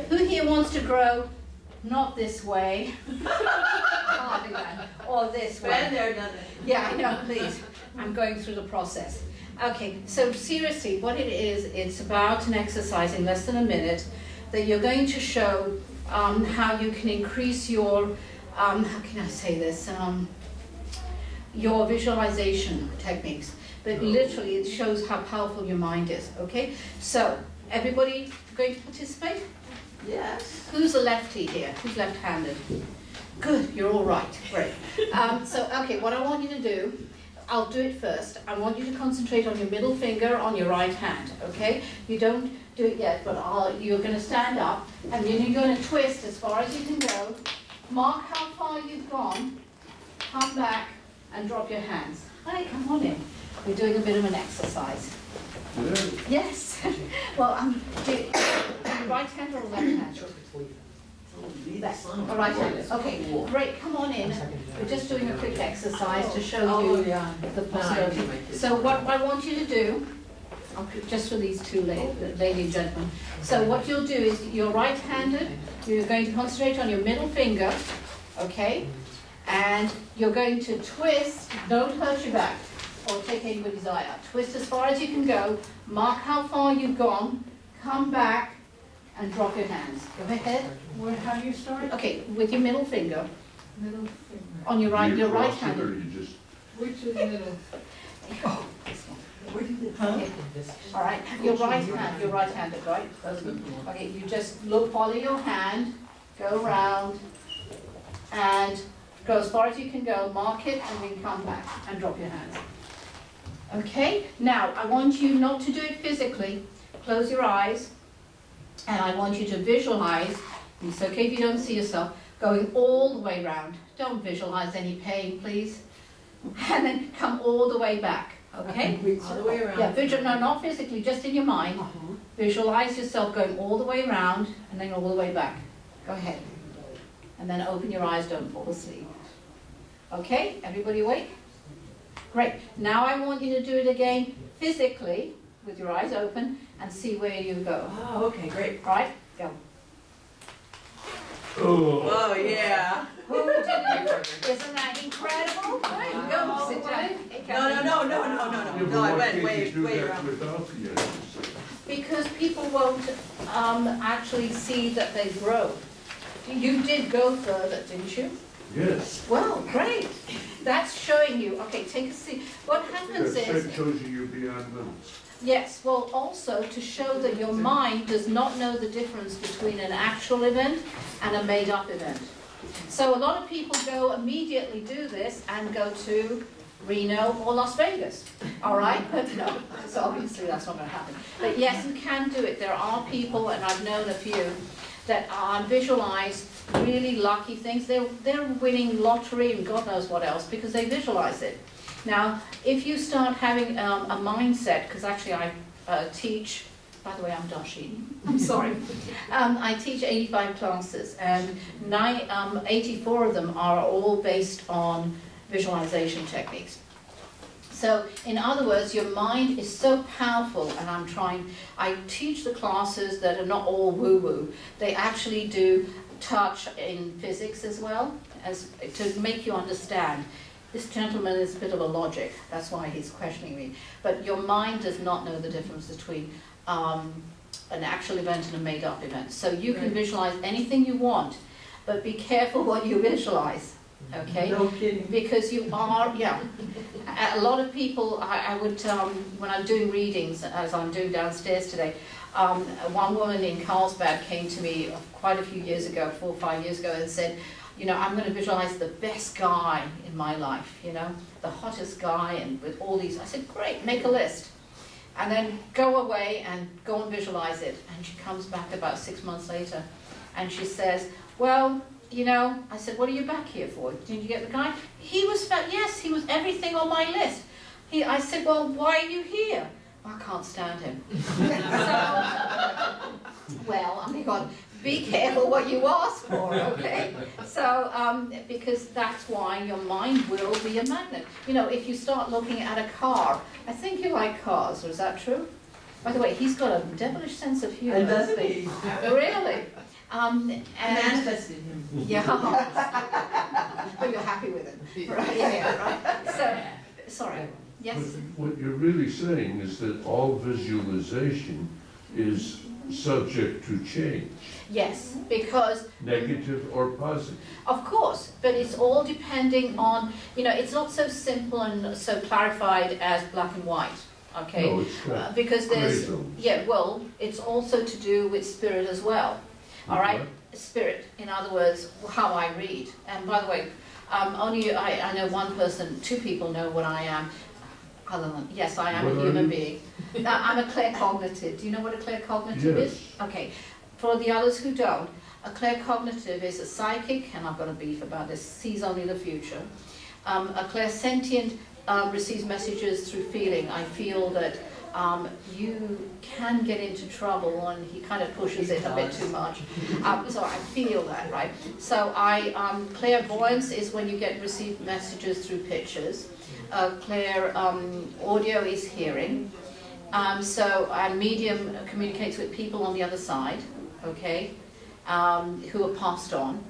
Who here wants to grow? Not this way. Can't do that. Or this way. Yeah, I know, please. I'm going through the process. Okay, so seriously, what it is, it's about an exercise in less than a minute that you're going to show how you can increase your, how can I say this, your visualization techniques. But literally, it shows how powerful your mind is, okay? So, everybody going to participate? Yes. Who's a lefty here? Who's left-handed? Good, you're all right, great. So, okay, what I want you to do, I'll do it first. I want you to concentrate on your middle finger on your right hand, okay? You don't do it yet, but you're going to stand up, and then you're going to twist as far as you can go. Mark how far you've gone, come back, and drop your hands. Hey, come on in. We're doing a bit of an exercise. Yeah. Yes. Well, right hand or left hand? Left. Right hand. Okay, great. Come on in. We're just doing a quick exercise to show you the possibility. So what I want you to do, just for these two lady and gentlemen. So what you'll do is you're right-handed. You're going to concentrate on your middle finger, okay? And you're going to twist. Don't hurt your back or take anybody's eye out. Twist as far as you can go. Mark how far you've gone. Come back and drop your hands. Go ahead. How do you start? Okay, with your middle finger. Middle finger. On your right, your right hand. Which is middle? Oh, this one. Huh? Okay. All right, your right hand, you're right-handed, right? Okay, you just follow your hand, go around, and go as far as you can go, mark it, and then come back and drop your hands. Okay, now I want you not to do it physically. Close your eyes, and I want you to visualize, and it's okay if you don't see yourself, going all the way around. Don't visualize any pain, please. And then come all the way back, okay? All the way around. Yeah, no, not physically, just in your mind. Visualize yourself going all the way around, and then all the way back. Go ahead. And then open your eyes, don't fall asleep. Okay, everybody awake? Great. Now I want you to do it again physically, with your eyes open, and see where you go. Oh, okay, great. All right, go. Oh, yeah. Who did it? Isn't that incredible? There you go. Sit down. No, I went way around. Because people won't actually see that they grow. You did go further, didn't you? Yes. Well, great. That's showing you. Okay, take a seat. What happens is... That shows you beyond limits. Yes, well, also to show that your mind does not know the difference between an actual event and a made-up event. So a lot of people go immediately do this and go to Reno or Las Vegas, all right? But no, so obviously that's not going to happen. But yes, you can do it. There are people, and I've known a few, that visualize really lucky things. They're winning lottery and God knows what else because they visualize it. Now, if you start having a mindset, because actually I teach, by the way, I'm Darshini, I'm sorry. I teach 85 classes, and 84 of them are all based on visualization techniques. So, in other words, your mind is so powerful, and I teach the classes that are not all woo-woo. They actually do touch in physics as well, to make you understand. This gentleman is a bit of a logic, that's why he's questioning me. But your mind does not know the difference between an actual event and a made-up event. So you can visualize anything you want, but be careful what you visualize, okay? No kidding. Because you are, yeah. A lot of people, I would, when I'm doing readings, as I'm doing downstairs today, one woman in Carlsbad came to me quite a few years ago, 4 or 5 years ago, and said, you know, I'm going to visualize the best guy in my life, you know, the hottest guy, and with all these. I said, great, make a list. And then go away and go and visualize it. And she comes back about 6 months later, and she says, well, you know, I said, what are you back here for? Did you get the guy? He was, yes, he was everything on my list. I said, well, why are you here? I can't stand him. Well, oh my God, be careful what you ask for, okay? So, because that's why your mind will be a magnet. You know, if you start looking at a car, I think you like cars, is that true? By the way, he's got a devilish sense of humor. Doesn't he? Really? And Manifested him. yeah. But you're happy with it, right? Yeah, right. So, sorry. Yes. What you're really saying is that all visualization is subject to change. Yes, because Negative or positive. of course, but it's all depending on, you know, it's not so simple and so clarified as black and white. Okay. No, it's not. Because there's, Gray zones. yeah, well, it's also to do with spirit as well. All right, spirit. In other words, how I read. And by the way, only I know one person, two people know what I am. Other than, yes, I am What a are human you? being. I'm a claircognitive. Do you know what a claircognitive Yes. is? Okay. For the others who don't, a claircognitive is a psychic, and I've got a beef about this, sees only the future. A clairsentient receives messages through feeling. I feel that you can get into trouble, and he kind of pushes it a bit too much. So I feel that, right? So clairvoyance is when you receive messages through pictures. Audio is hearing. And medium communicates with people on the other side, okay, who are passed on.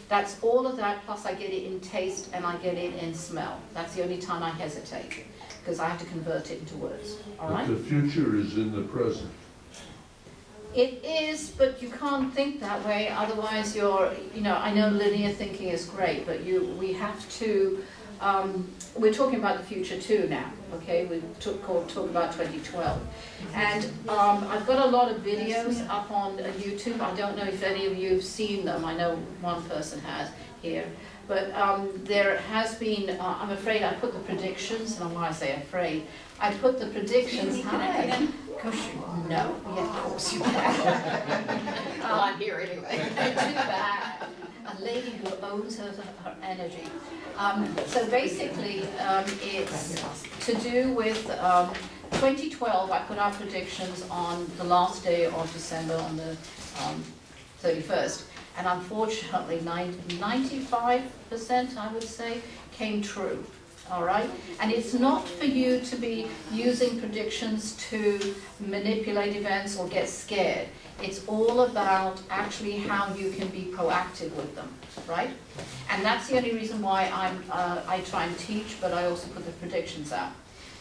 That's all of that, plus I get it in taste and I get it in smell. That's the only time I hesitate, because I have to convert it into words, all right? But the future is in the present. It is, but you can't think that way, otherwise you're, you know, I know linear thinking is great, but we have to, we're talking about the future too now, okay? We talk about 2012. And I've got a lot of videos up on YouTube. I don't know if any of you have seen them. I know one person has here. But there has been, I'm afraid I put the predictions, and why I say afraid, I put the predictions, gosh, no, yeah, of course you can. Well, I'm here anyway. Too bad. A lady who owns her energy. So basically, it's to do with 2012. I put out predictions on the last day of December, on the 31st. And unfortunately, 95%, I would say, came true. All right? And it's not for you to be using predictions to manipulate events or get scared. It's all about actually how you can be proactive with them, right? And that's the only reason why I try and teach, but I also put the predictions out.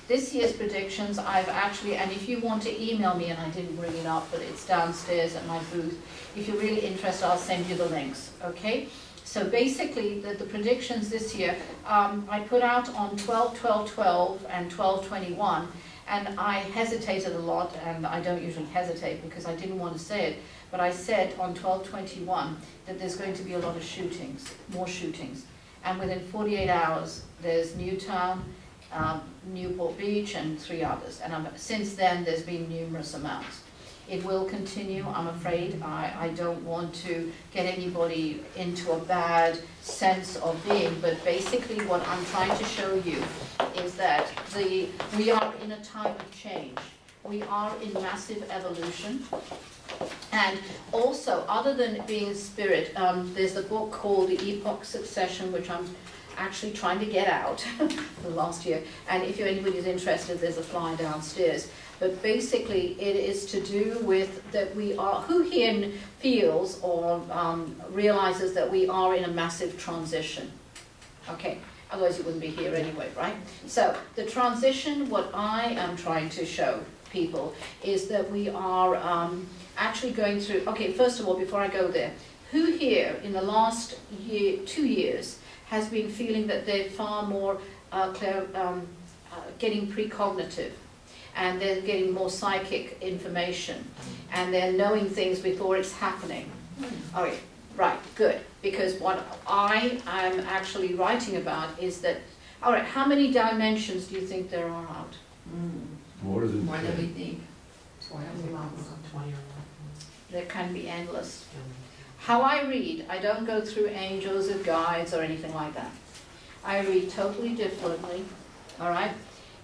This year's predictions, I've actually, and if you want to email me, and I didn't bring it up, but it's downstairs at my booth. If you're really interested, I'll send you the links, okay? So basically, the predictions this year, I put out on 12/12/12 and 12/21, and I hesitated a lot, and I don't usually hesitate because I didn't want to say it, but I said on 12/21 that there's going to be a lot of shootings, more shootings. And within 48 hours, there's Newtown, Newport Beach, and 3 others. And since then, there's been numerous amounts. It will continue, I'm afraid. I don't want to get anybody into a bad sense of being, but basically what I'm trying to show you is that we are in a time of change. We are in massive evolution. And also, other than being spirit, there's a book called The Epoch Succession, which I'm actually trying to get out for last year. And if anybody's interested, there's a flyer downstairs. But basically, it is to do with that we are, who here feels or realizes that we are in a massive transition? Okay, otherwise you wouldn't be here anyway, right? So the transition, what I am trying to show people is that we are actually going through, okay, first of all, before I go there, who here in the last year, 2 years, has been feeling that they're far more getting precognitive, and they're getting more psychic information, and they're knowing things before it's happening? Okay, right, good. Because what I am actually writing about is that, all right, how many dimensions do you think there are out? More than More than 10. we think. 20 or There can be endless. How I read, I don't go through angels or guides or anything like that. I read totally differently, all right?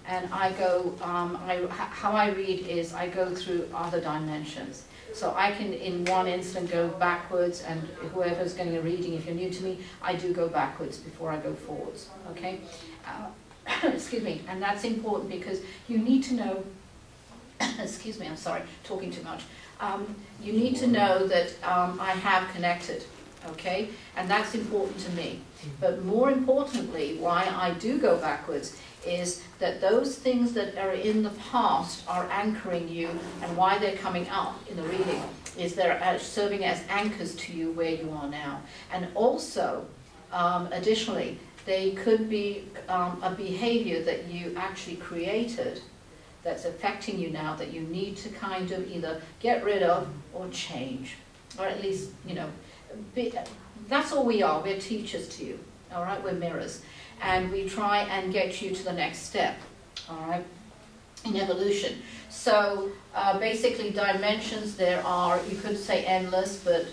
And I go, how I read is I go through other dimensions. So I can, in one instant, go backwards, and whoever's getting a reading, if you're new to me, I do go backwards before I go forwards, okay? Excuse me, and that's important because you need to know excuse me, I'm sorry, talking too much. You need to know that I have connected, okay? And that's important to me. But more importantly, why I do go backwards is that those things that are in the past are anchoring you, and why they're coming up in the reading is they're serving as anchors to you where you are now. And also, additionally, they could be a behavior that you actually created that's affecting you now that you need to kind of either get rid of or change, or at least, you know, that's all we are. We're teachers to you, all right? We're mirrors, and we try and get you to the next step, all right, in evolution. So basically dimensions, there are, you could say endless, but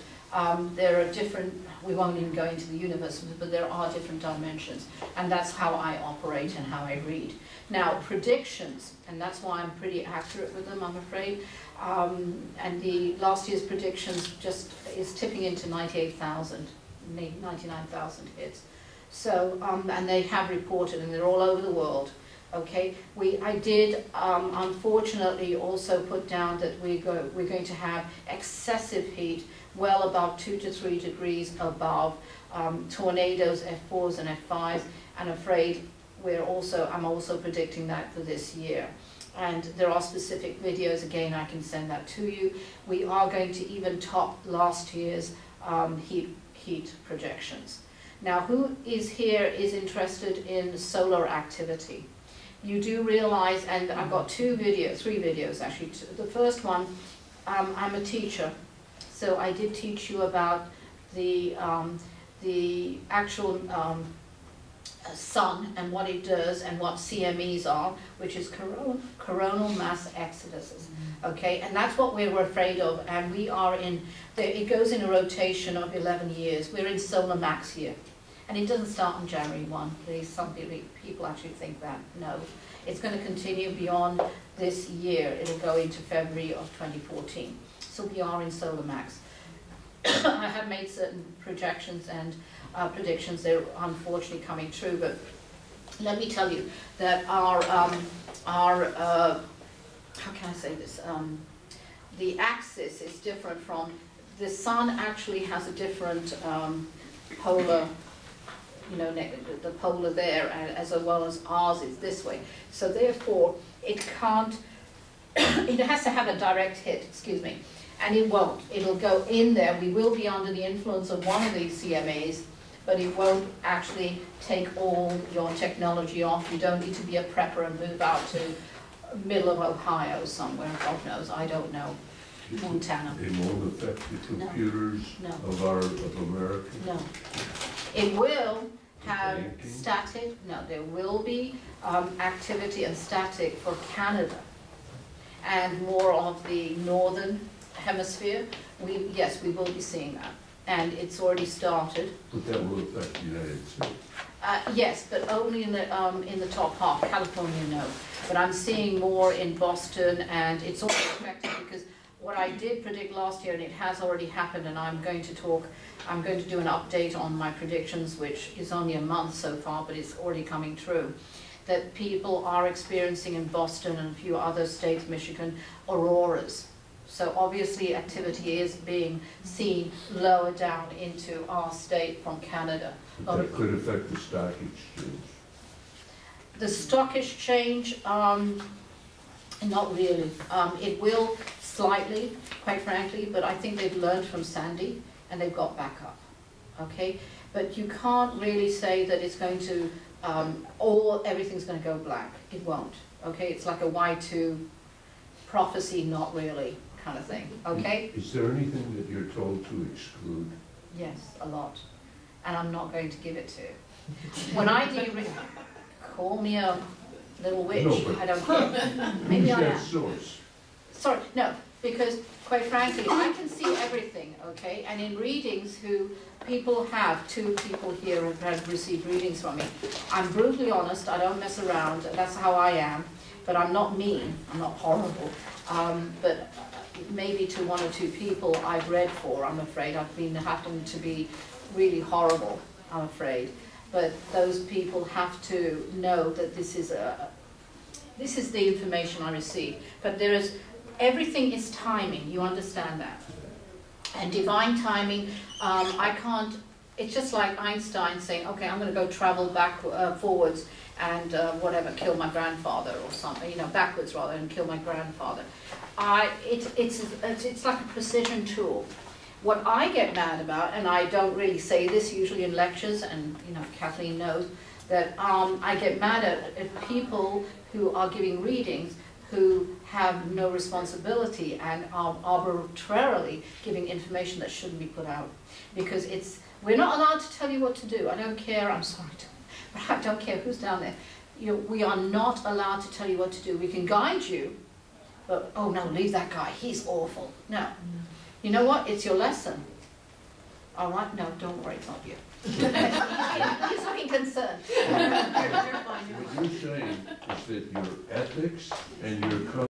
there are different, we won't even go into the universe, but there are different dimensions, and that's how I operate and how I read. Now, predictions, and that's why I'm pretty accurate with them, I'm afraid, and the last year's predictions just is tipping into 98,000, 99,000 hits. So, and they have reported, and they're all over the world. Okay, I did unfortunately also put down that we're going to have excessive heat, well above 2 to 3 degrees above, tornadoes, F4s and F5s, and afraid I'm also predicting that for this year. And there are specific videos, again, I can send that to you. We are going to even top last year's heat projections. Now, who is interested in solar activity? You do realize, and I've got 3 videos actually. The first one, I'm a teacher, so I did teach you about the actual sun and what it does and what CMEs are, which is coronal mass exoduses. Okay, and that's what we're afraid of, and we are it goes in a rotation of 11 years. We're in solar max here. And it doesn't start on January 1. Some people actually think that. No. It's going to continue beyond this year. It'll go into February of 2014. So we are in solar max. I have made certain projections and predictions. They're unfortunately coming true. But let me tell you that our how can I say this? The axis is different from, the sun actually has a different polar, you know, the polar there, as well as ours is this way. So therefore, it can't, it has to have a direct hit, excuse me, and it won't. It'll go in there. We will be under the influence of one of these CMAs, but it won't actually take all your technology off. You don't need to be a prepper and move out to middle of Ohio somewhere, God knows, I don't know. Montana. It won't affect the computers of America? No. It will have static, there will be activity and static for Canada and more of the northern hemisphere. Yes, we will be seeing that, and it's already started. But that will affect the United States? Yes, but only in the top half. California, no. But I'm seeing more in Boston, and it's also affected because what I did predict last year, and it has already happened, and I'm going to do an update on my predictions, which is only a month so far, but it's already coming true, that people are experiencing in Boston and a few other states, Michigan, auroras. So obviously activity is being seen lower down into our state from Canada. That could affect the stock exchange? The stock exchange, not really. It will slightly, quite frankly, but I think they've learned from Sandy and they've got back up, okay? But you can't really say that it's going to, everything's going to go black. It won't, okay? It's like a Y2 prophecy, not really kind of thing, okay? Is there anything that you're told to exclude? Yes, a lot. And I'm not going to give it to you. When I do, call me a little witch, no, I don't care. Maybe I am. Source? Sorry, no, because quite frankly, I can see everything, okay? And in readings, people have, 2 people here have received readings from me. I'm brutally honest, I don't mess around, that's how I am, but I'm not mean, I'm not horrible. But maybe to 1 or 2 people I've read for, I'm afraid. I've been happened to be really horrible, I'm afraid. But those people have to know that this is this is the information I receive. But there is, everything is timing, you understand that. And divine timing, I can't, it's just like Einstein saying, okay, I'm going to go travel back, forwards and whatever, kill my grandfather or something, you know, backwards rather, and kill my grandfather. It's like a precision tool. What I get mad about, and I don't really say this usually in lectures, and you know, Kathleen knows, that I get mad at people who are giving readings who have no responsibility and are arbitrarily giving information that shouldn't be put out. Because we're not allowed to tell you what to do. I don't care, I'm sorry, but I don't care who's down there. You know, we are not allowed to tell you what to do. We can guide you, but oh no, leave that guy, he's awful. No. You know what? It's your lesson. All right? No, don't worry, it's not you. He's looking concerned. What you're saying is that your ethics and your